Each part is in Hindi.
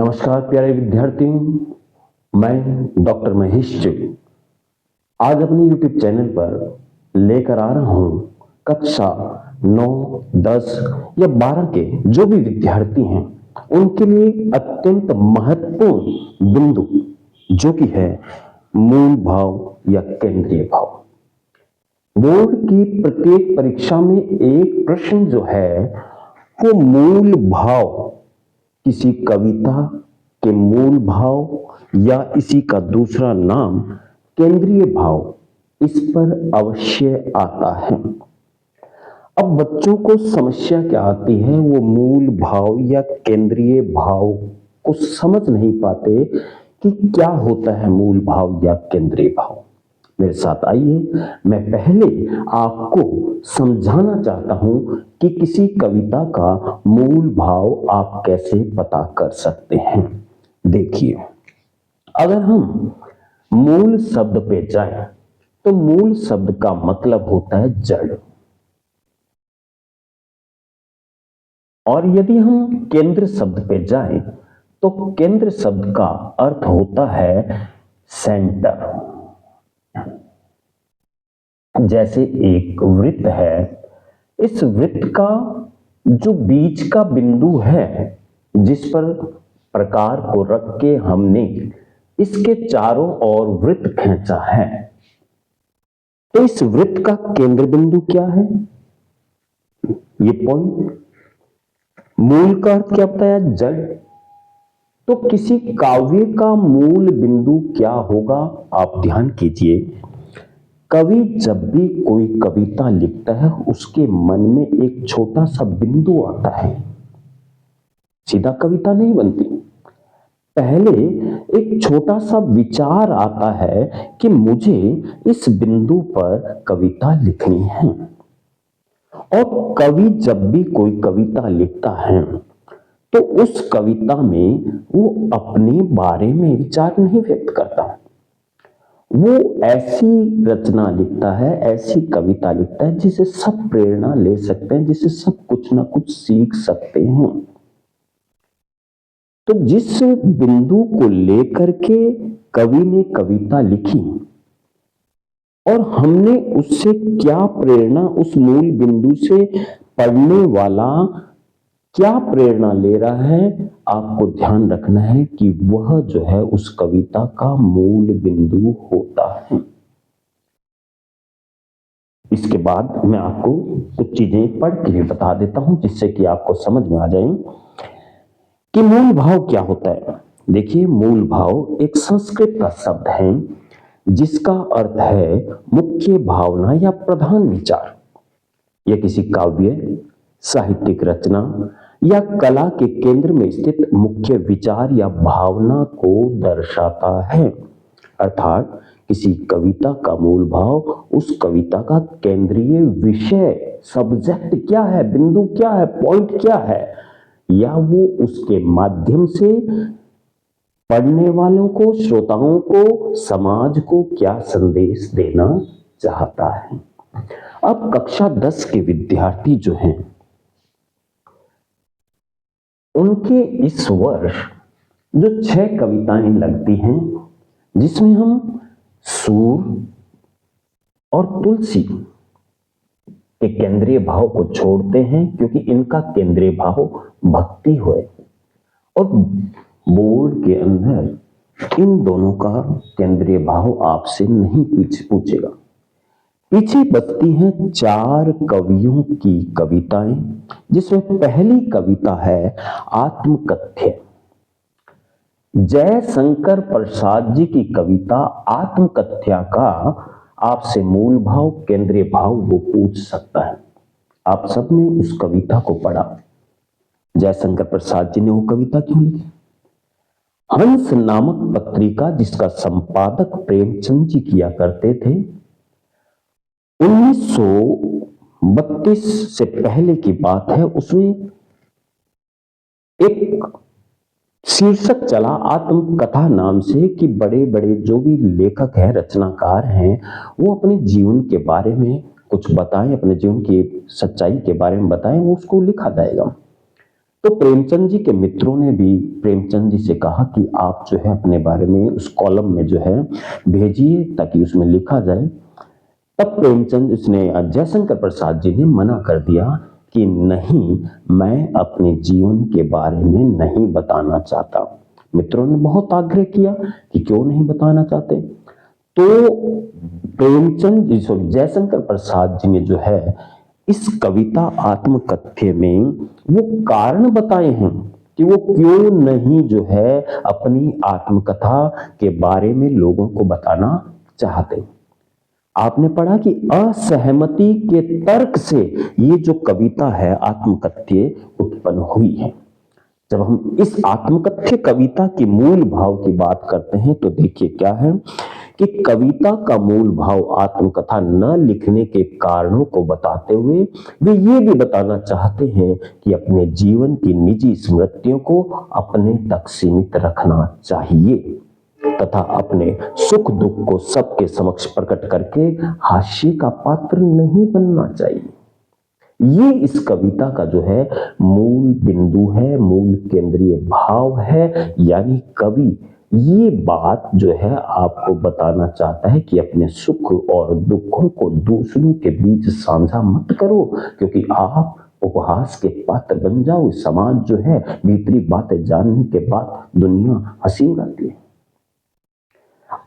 नमस्कार प्यारे विद्यार्थियों, मैं डॉक्टर महेश जी आज अपने YouTube चैनल पर लेकर आ रहा हूं कक्षा 9, 10 या 12 के जो भी विद्यार्थी हैं उनके लिए अत्यंत महत्वपूर्ण बिंदु जो कि है मूल भाव या केंद्रीय भाव। बोर्ड की प्रत्येक परीक्षा में एक प्रश्न जो है वो मूल भाव, किसी कविता के मूल भाव या इसी का दूसरा नाम केंद्रीय भाव, इस पर अवश्य आता है। अब बच्चों को समस्या क्या आती है, वो मूल भाव या केंद्रीय भाव को समझ नहीं पाते कि क्या होता है मूल भाव या केंद्रीय भाव। मेरे साथ आइए, मैं पहले आपको समझाना चाहता हूं कि किसी कविता का मूल भाव आप कैसे पता कर सकते हैं। देखिए, अगर हम मूल शब्द पे जाएं तो मूल शब्द का मतलब होता है जड़, और यदि हम केंद्र शब्द पे जाएं तो केंद्र शब्द का अर्थ होता है सेंटर। जैसे एक वृत्त है, इस वृत्त का जो बीच का बिंदु है जिस पर प्रकार को रख के हमने इसके चारों ओर वृत्त खींचा है, तो इस वृत्त का केंद्र बिंदु क्या है? ये पॉइंट। मूल का अर्थ क्या बताया? जड़। तो किसी काव्य का मूल बिंदु क्या होगा? आप ध्यान कीजिए, कवि जब भी कोई कविता लिखता है उसके मन में एक छोटा सा बिंदु आता है, सीधा कविता नहीं बनती। पहले एक छोटा सा विचार आता है कि मुझे इस बिंदु पर कविता लिखनी है। और कवि जब भी कोई कविता लिखता है तो उस कविता में वो अपने बारे में विचार नहीं व्यक्त करता, वो ऐसी रचना लिखता है, ऐसी कविता लिखता है जिसे सब प्रेरणा ले सकते हैं, जिसे सब कुछ ना कुछ सीख सकते हैं। तो जिस बिंदु को लेकर के कवि ने कविता लिखी और हमने उससे क्या प्रेरणा, उस मूल बिंदु से पढ़ने वाला क्या प्रेरणा ले रहा है, आपको ध्यान रखना है कि वह जो है उस कविता का मूल बिंदु होता है। इसके बाद मैं आपको कुछ चीजें पढ़ के भी बता देता हूं जिससे कि आपको समझ में आ जाए कि मूल भाव क्या होता है। देखिए, मूल भाव एक संस्कृत का शब्द है जिसका अर्थ है मुख्य भावना या प्रधान विचार। यह किसी काव्य, साहित्यिक रचना या कला के केंद्र में स्थित मुख्य विचार या भावना को दर्शाता है। अर्थात किसी कविता का मूल भाव उस कविता का केंद्रीय विषय, सब्जेक्ट क्या है, बिंदु क्या है, पॉइंट क्या है, या वो उसके माध्यम से पढ़ने वालों को, श्रोताओं को, समाज को क्या संदेश देना चाहता है। अब कक्षा 10 के विद्यार्थी जो हैं उनके इस वर्ष जो 6 कविताएं लगती हैं जिसमें हम सूर और तुलसी के केंद्रीय भाव को छोड़ते हैं क्योंकि इनका केंद्रीय भाव भक्ति है, और बोर्ड के अंदर इन दोनों का केंद्रीय भाव आपसे नहीं पूछेगा। पीछे बचती हैं 4 कवियों की कविताएं जिसमें पहली कविता है आत्मकथ्य। जयशंकर प्रसाद जी की कविता आत्मकथ्या का आपसे मूल भाव, केंद्रीय भाव वो पूछ सकता है। आप सबने उस कविता को पढ़ा। जयशंकर प्रसाद जी ने वो कविता क्यों लिखी? हंस नामक पत्रिका जिसका संपादक प्रेमचंद जी किया करते थे, 1932 से पहले की बात है, उसमें एक शीर्षक चला आत्मकथा नाम से कि बड़े बड़े जो भी लेखक हैं, रचनाकार हैं, वो अपने जीवन के बारे में कुछ बताएं, अपने जीवन की सच्चाई के बारे में बताएं, वो उसको लिखा जाएगा। तो प्रेमचंद जी के मित्रों ने भी प्रेमचंद जी से कहा कि आप जो है अपने बारे में उस कॉलम में जो है भेजिए ताकि उसमें लिखा जाए। तब प्रेमचंद उसने जयशंकर प्रसाद जी ने मना कर दिया कि नहीं, मैं अपने जीवन के बारे में नहीं बताना चाहता। मित्रों ने बहुत आग्रह किया कि क्यों नहीं बताना चाहते। तो प्रेमचंद जी जयशंकर प्रसाद जी ने जो है इस कविता आत्मकथ्य में वो कारण बताए हैं कि वो क्यों नहीं जो है अपनी आत्मकथा के बारे में लोगों को बताना चाहते। आपने पढ़ा कि असहमति के तर्क से ये जो कविता है आत्मकथ्य उत्पन्न हुई है। जब हम इस आत्मकथ्य कविता की मूल भाव की बात करते हैं तो देखिए क्या है कि कविता का मूल भाव आत्मकथा न लिखने के कारणों को बताते हुए वे ये भी बताना चाहते हैं कि अपने जीवन की निजी स्मृतियों को अपने तक सीमित रखना चाहिए तथा अपने सुख दुख को सबके समक्ष प्रकट करके हास्य का पात्र नहीं बनना चाहिए। ये इस कविता का जो है मूल बिंदु है, मूल केंद्रीय भाव है। यानी कवि ये बात जो है आपको बताना चाहता है कि अपने सुख और दुखों को दूसरों के बीच साझा मत करो, क्योंकि आप उपहास के पात्र बन जाओ। समाज जो है भीतरी बातें जानने के बाद दुनिया हंसी उड़ाती है।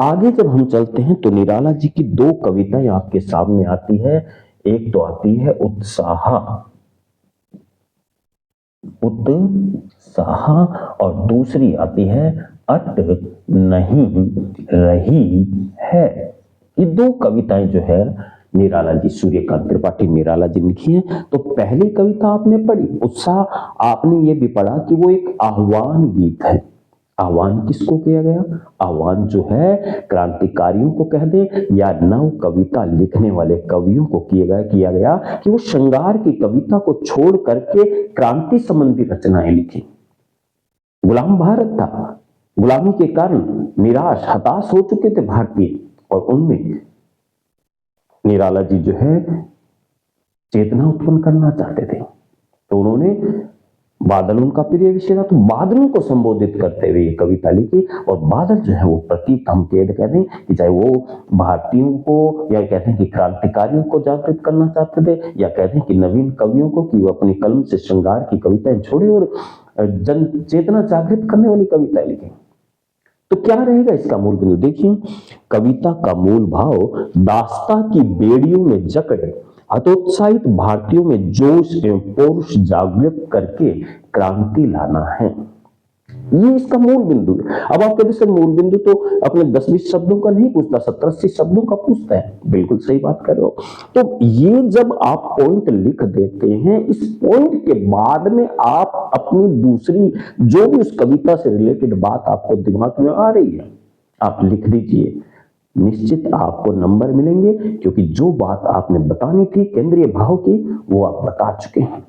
आगे जब हम चलते हैं तो निराला जी की दो कविताएं आपके सामने आती है। एक तो आती है उत्साह और दूसरी आती है अट नहीं रही है। ये दो कविताएं जो है निराला जी, सूर्यकांत त्रिपाठी निराला जी लिखी है। तो पहली कविता आपने पढ़ी उत्साह, आपने ये भी पढ़ा कि वो एक आह्वान गीत है। आह्वान किसको किया गया? आह्वान जो है क्रांतिकारियों को कह दे या नव कविता लिखने वाले कवियों को किया गया कि वो श्रृंगार की कविता को छोड़ करके क्रांति संबंधी रचनाएं लिखें। गुलाम भारत था, गुलामी के कारण निराश हताश हो चुके थे भारतीय, और उनमें निराला जी जो है चेतना उत्पन्न करना चाहते थे। तो उन्होंने बादल उनका प्रिय विषय था, तो बादलों को संबोधित करते हुए ये कविता लिखी। और बादल जो है वो प्रतीक हम कहते हैं कि चाहे वो भारतीयों को या कहते हैं कि क्रांतिकारियों को जागृत करना चाहते थे, या कहते हैं कि नवीन कवियों को कि वो अपनी कलम से श्रृंगार की कविताएं छोड़े और जन चेतना जागृत करने वाली कविताएं लिखें। तो क्या रहेगा इसका मूल बिंदु? देखिए, कविता का मूल भाव दास्ता की बेड़ियों में जकड़े हतोत्साहित भारतीयों में जोश एवं पौरुष जागृत करके क्रांति लाना है। ये इसका मूल बिंदु है। अब आप कहते सर मूल बिंदु तो अपने 10-20 शब्दों का नहीं पूछता, 70-80 शब्दों का पूछता है। बिल्कुल सही बात कर रहे हो। तो ये जब आप पॉइंट लिख देते हैं, इस पॉइंट के बाद में आप अपनी दूसरी जो भी उस कविता से रिलेटेड बात आपको दिमाग में आ रही है आप लिख दीजिए। निश्चित आपको नंबर मिलेंगे, क्योंकि जो बात आपने बतानी थी केंद्रीय भाव की वो आप बता चुके हैं।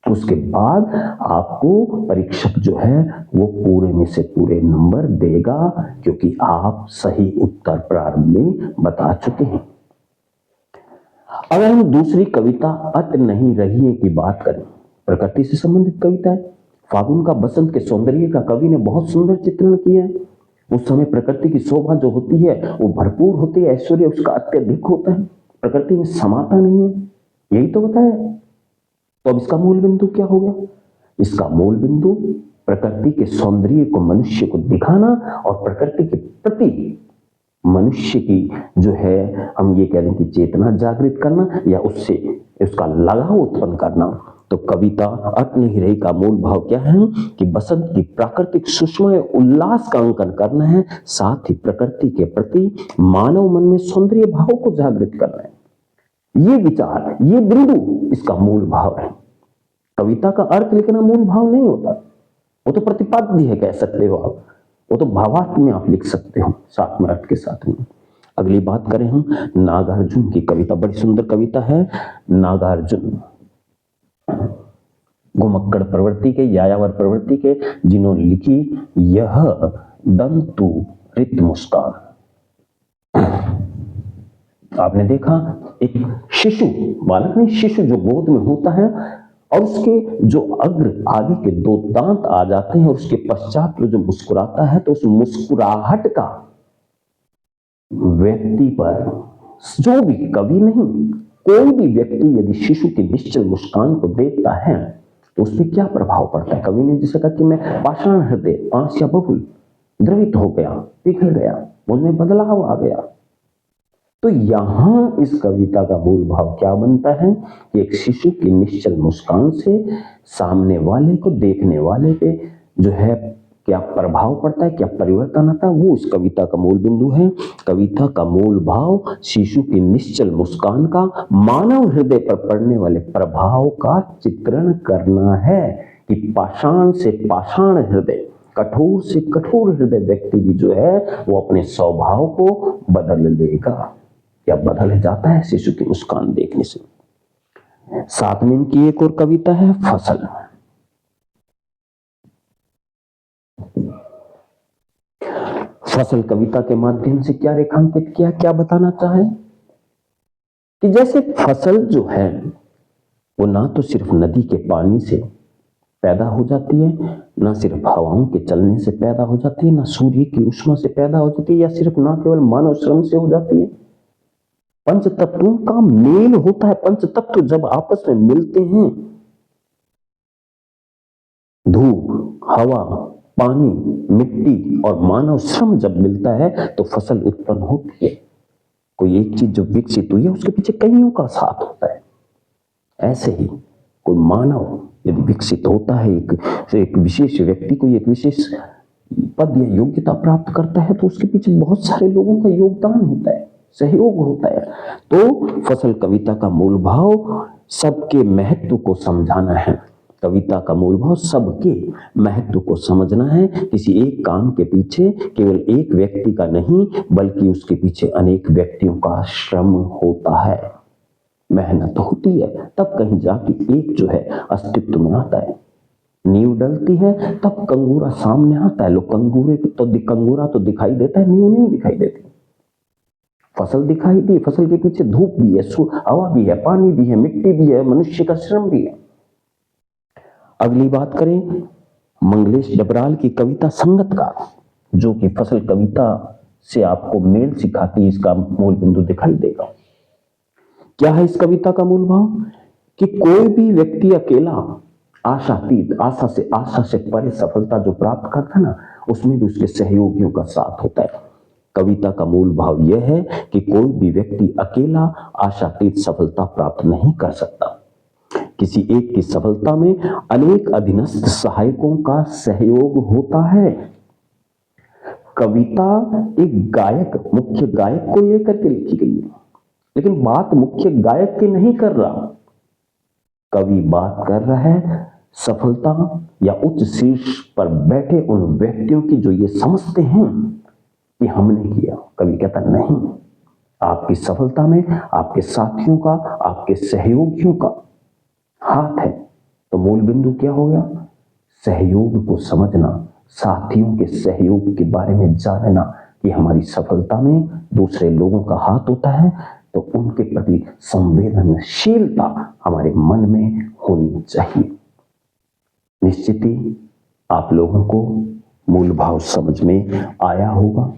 उसके बाद आपको परीक्षक जो है वो पूरे में से पूरे नंबर देगा, क्योंकि आप सही उत्तर प्रारंभ में बता चुके हैं। अगर हम दूसरी कविता अट नहीं रही है की बात करें, प्रकृति से संबंधित कविता है। फागुन का बसंत के सौंदर्य का कवि ने बहुत सुंदर चित्रण किया है। उस समय प्रकृति की शोभा जो होती है वो भरपूर होती है, ऐश्वर्य उसका अत्यधिक होता है, प्रकृति में समाता नहीं है, यही तो बताया। तो अब इसका मूल बिंदु क्या होगा? इसका मूल बिंदु प्रकृति के सौंदर्य को मनुष्य को दिखाना और प्रकृति के प्रति मनुष्य की जो है हम ये कह रहे हैं कि चेतना जागृत करना या उससे उसका लगाव उत्पन्न करना। तो कविता अट नहीं रही का मूल भाव क्या है कि बसंत की प्राकृतिक सुषमा उल्लास का अंकन करना है, साथ ही प्रकृति के प्रति मानव मन में सौंदर्य भाव को जागृत करना है। ये विचार, ये बिंदु इसका मूल भाव है। कविता का अर्थ लिखना मूल भाव नहीं होता, वो तो प्रतिपाद्य है कह सकते हो आप, वो तो भावार्थ में आप लिख सकते हो साथ में अर्थ के साथ में। अगली बात करें हम नागार्जुन की कविता, बड़ी सुंदर कविता है नागार्जुन, घुमक्कड़ प्रवृत्ति के, यायावर प्रवृत्ति के, जिन्होंने लिखी यह दंतु रित मुस्कान। आपने देखा एक शिशु, बालक नहीं शिशु जो गोद में होता है और उसके जो अग्र आगे के 2 दांत आ जाते हैं और उसके पश्चात वो जो मुस्कुराता है, तो उस मुस्कुराहट का व्यक्ति पर, जो भी कवि नहीं, कोई भी व्यक्ति यदि शिशु की निश्चल मुस्कान को देखता है तो उस पर क्या प्रभाव पड़ता है। कवि ने जैसे कहा कि मैं पाषाण हृदय, पांच या बहुल द्रवित हो गया, पिघल गया, मुझमें बदलाव आ गया। तो यहां इस कविता का मूल भाव क्या बनता है कि एक शिशु की निश्चल मुस्कान से सामने वाले को, देखने वाले पे जो है क्या प्रभाव पड़ता है, क्या परिवर्तन आता है, वो इस कविता का मूल बिंदु है। कविता का मूल भाव शिशु की निश्चल मुस्कान का मानव हृदय पर पड़ने वाले प्रभाव का चित्रण करना है कि पाषाण से पाषाण हृदय, कठोर से कठोर हृदय व्यक्ति भी जो है वो अपने स्वभाव को बदल लेगा या बदल जाता है शिशु की मुस्कान देखने से। 7वें की एक और कविता है फसल। फसल कविता के माध्यम से क्या रेखांकित किया, क्या बताना चाहे कि जैसे फसल जो है वो ना तो सिर्फ नदी के पानी से पैदा हो जाती है, ना सिर्फ हवाओं के चलने से पैदा हो जाती है, ना सूर्य की उष्मा से पैदा हो जाती है, या सिर्फ ना केवल मानव श्रम से हो जाती है। पंच तत्वों का मेल होता है। पंच तत्व जब आपस में मिलते हैं, धूप, हवा, पानी, मिट्टी और मानव श्रम जब मिलता है तो फसल उत्पन्न होती है। कोई एक चीज जो विकसित हुई है उसके पीछे कईयों का साथ होता है। ऐसे ही कोई मानव यदि विकसित होता है, एक विशेष व्यक्ति को एक विशेष पद या योग्यता प्राप्त करता है तो उसके पीछे बहुत सारे लोगों का योगदान होता है, सहयोग होता है। तो फसल कविता का मूल भाव सबके महत्व को समझाना है। कविता का मूल भाव सबके महत्व को समझना है। किसी एक काम के पीछे केवल एक व्यक्ति का नहीं, बल्कि उसके पीछे अनेक व्यक्तियों का श्रम होता है, मेहनत होती है, तब कहीं जाके एक जो है अस्तित्व में आता है। नींव डलती है तब कंगूरा सामने आता है। लोग कंगूरा तो दिखाई देता है, नींव नहीं दिखाई देती। फसल दिखाई दी, फसल के पीछे धूप भी है, हवा भी है, पानी भी है, मिट्टी भी है, मनुष्य का श्रम भी है। अगली बात करें मंगलेश डबराल की कविता संगतकार, जो कि फसल कविता से आपको मेल सिखाती, इसका मूल बिंदु दिखाई देगा। क्या है इस कविता का मूल भाव कि कोई भी व्यक्ति अकेला आशातीत, आशा से परे सफलता जो प्राप्त करता है ना, उसमें भी उसके सहयोगियों का साथ होता है। कविता का मूल भाव यह है कि कोई भी व्यक्ति अकेला आशातीत सफलता प्राप्त नहीं कर सकता। किसी एक की सफलता में अनेक अधीनस्थ सहायकों का सहयोग होता है। कविता एक गायक, मुख्य गायक को लेकर के लिखी गई है, लेकिन बात मुख्य गायक की नहीं कर रहा। कवि बात कर रहा है सफलता या उच्च शीर्ष पर बैठे उन व्यक्तियों की जो ये समझते हैं कि हमने किया। कवि कहता नहीं, आपकी सफलता में आपके साथियों का, आपके सहयोगियों का हाथ है। तो मूल बिंदु क्या हो गया? सहयोग को समझना, साथियों के सहयोग के बारे में जानना कि हमारी सफलता में दूसरे लोगों का हाथ होता है, तो उनके प्रति संवेदनशीलता हमारे मन में होनी चाहिए। निश्चित ही आप लोगों को मूल भाव समझ में आया होगा।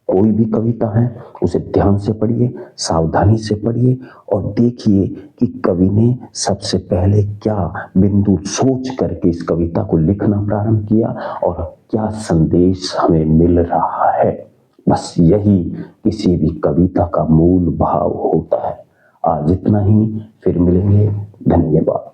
कोई भी कविता है उसे ध्यान से पढ़िए, सावधानी से पढ़िए और देखिए कि कवि ने सबसे पहले क्या बिंदु सोच करके इस कविता को लिखना प्रारंभ किया और क्या संदेश हमें मिल रहा है। बस यही किसी भी कविता का मूल भाव होता है। आज इतना ही, फिर मिलेंगे। धन्यवाद।